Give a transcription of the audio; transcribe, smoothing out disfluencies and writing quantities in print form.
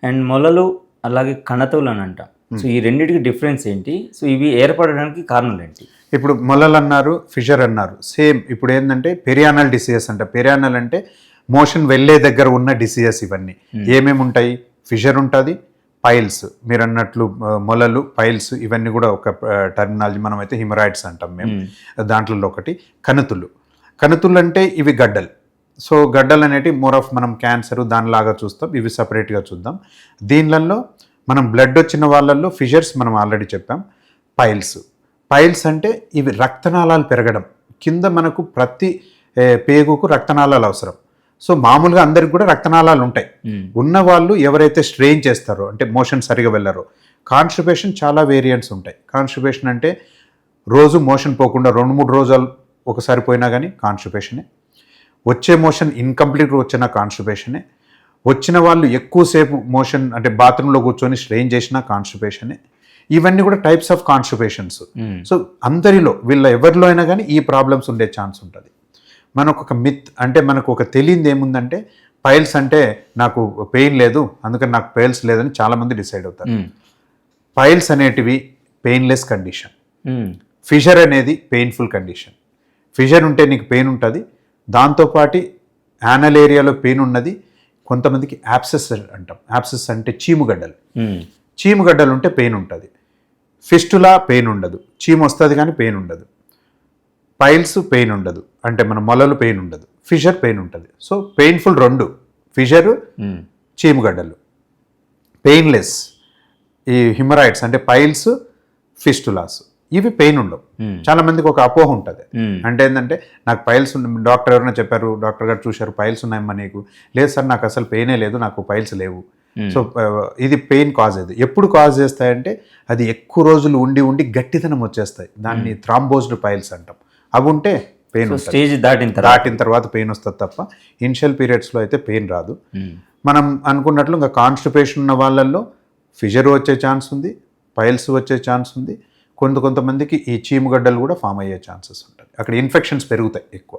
And మొలలు అలాగే కణతవులు అని అంటాం. సో ఈ రెండింటికి డిఫరెన్స్ ఏంటి? సో ఇవి ఏర్పడడానికి కారణాలు ఏంటి? ఇప్పుడు మొలలు అన్నారు, ఫిషర్ అన్నారు, సేమ్. ఇప్పుడు ఏంటంటే పెరియానల్ డిసీజెస్ అంట. పెరియానల్ అంటే మోషన్ వెళ్ళే దగ్గర ఉన్న డిసీజెస్. ఇవన్నీ ఏమేమి ఉంటాయి? ఫిషర్ ఉంటుంది, పైల్స్, మీరు అన్నట్లు మొలలు, పైల్స్, ఇవన్నీ కూడా ఒక టర్మినాలజీ. మనం అయితే హిమరాయిడ్స్ అంటాం మేము. దాంట్లో ఒకటి కణుతులు. కణుతులు అంటే ఇవి గడ్డలు. సో గడ్డలు అనేటివి మోర్ ఆఫ్ మనం క్యాన్సర్ దానిలాగా చూస్తాం, ఇవి సపరేట్గా చూద్దాం. దీనిలలో మనం బ్లడ్ వచ్చిన వాళ్ళల్లో ఫిషర్స్ మనం ఆల్రెడీ చెప్పాం. పైల్స్ అంటే ఇవి రక్తనాళాలు పెరగడం. కింద మనకు ప్రతి పేగుకు రక్తనాళాలు అవసరం. సో మామూలుగా అందరికి కూడా రక్తనాళాలు ఉంటాయి. ఉన్న వాళ్ళు ఎవరైతే స్ట్రెయిన్ చేస్తారో, అంటే మోషన్ సరిగా వెళ్ళరో, కాన్స్టిపేషన్ చాలా వేరియంట్స్ ఉంటాయి. కాన్స్టిపేషన్ అంటే రోజు మోషన్ పోకుండా 2-3 రోజులు ఒకసారి పోయినా కానీ కాన్స్టిపేషనే. వచ్చే మోషన్ ఇన్కంప్లీట్గా వచ్చిన కాన్స్టిపేషనే. వచ్చిన వాళ్ళు ఎక్కువసేపు మోషన్ అంటే బాత్రూంలో కూర్చొని స్ట్రెయిన్ చేసిన కాన్స్టిపేషనే. ఇవన్నీ కూడా టైప్స్ ఆఫ్ కాన్స్టిపేషన్స్. సో అందరిలో ఎవరిలో అయినా కానీ ఈ ప్రాబ్లమ్స్ ఉండే ఛాన్స్ ఉంటుంది. మనకు ఒక మిత్ అంటే మనకు ఒక తెలియంది ఏముందంటే పైల్స్ అంటే నాకు పెయిన్ లేదు అందుకని నాకు పైల్స్ లేదని చాలామంది డిసైడ్ అవుతారు. పైల్స్ అనేటివి పెయిన్లెస్ కండిషన్. ఫిషర్ అనేది పెయిన్ఫుల్ కండిషన్. ఫిషర్ ఉంటే నీకు పెయిన్ ఉంటుంది, దాంతోపాటు యానల్ ఏరియాలో పెయిన్ ఉన్నది. కొంతమందికి యాప్సెస్ అంటాం. యాప్సెస్ అంటే చీముగడ్డలు. చీముగడ్డలు ఉంటే పెయిన్ ఉంటుంది. ఫిస్టులా పెయిన్ ఉండదు, చీము వస్తుంది కానీ పెయిన్ ఉండదు. పైల్స్ పెయిన్ ఉండదు, అంటే మన మొలలు పెయిన్ ఉండదు. ఫిషర్ పెయిన్ ఉంటుంది. సో పెయిన్ఫుల్ రెండు, ఫిషరు, చీముగడ్డలు. పెయిన్లెస్ ఈ హిమరాయిడ్స్ అంటే పైల్స్, ఫిస్టులాస్, ఇవి పెయిన్ ఉండవు. చాలా మందికి ఒక అపోహ ఉంటుంది. అంటే ఏంటంటే నాకు పైల్స్ డాక్టర్ ఎవరైనా చెప్పారు, డాక్టర్ గారు చూశారు, పైల్స్ ఉన్నాయమ్మా నీకు. లేదు సార్ నాకు అసలు పెయినే లేదు, నాకు పైల్స్ లేవు. సో ఇది పెయిన్ కాజ్. అది ఎప్పుడు కాజ్ చేస్తాయంటే అది ఎక్కువ రోజులు ఉండి ఉండి గట్టితనం వచ్చేస్తాయి. దాన్ని థ్రాంబోజ్డ్ పైల్స్ అంటాం. అవి ఉంటే పెయిన్ స్టేజ్ దాటిన తర్వాత పెయిన్ వస్తుంది తప్ప ఇనిషియల్ పీరియడ్స్లో అయితే పెయిన్ రాదు. మనం అనుకున్నట్లు ఇంకా కాన్స్టిపేషన్ ఉన్న వాళ్ళల్లో ఫిషర్ వచ్చే ఛాన్స్ ఉంది, పైల్స్ వచ్చే ఛాన్స్ ఉంది. కొంతమందికి ఈ చీముగడ్డలు కూడా ఫామ్ అయ్యే ఛాన్సెస్ ఉంటాయి. అక్కడ ఇన్ఫెక్షన్స్ పెరుగుతాయి ఎక్కువ.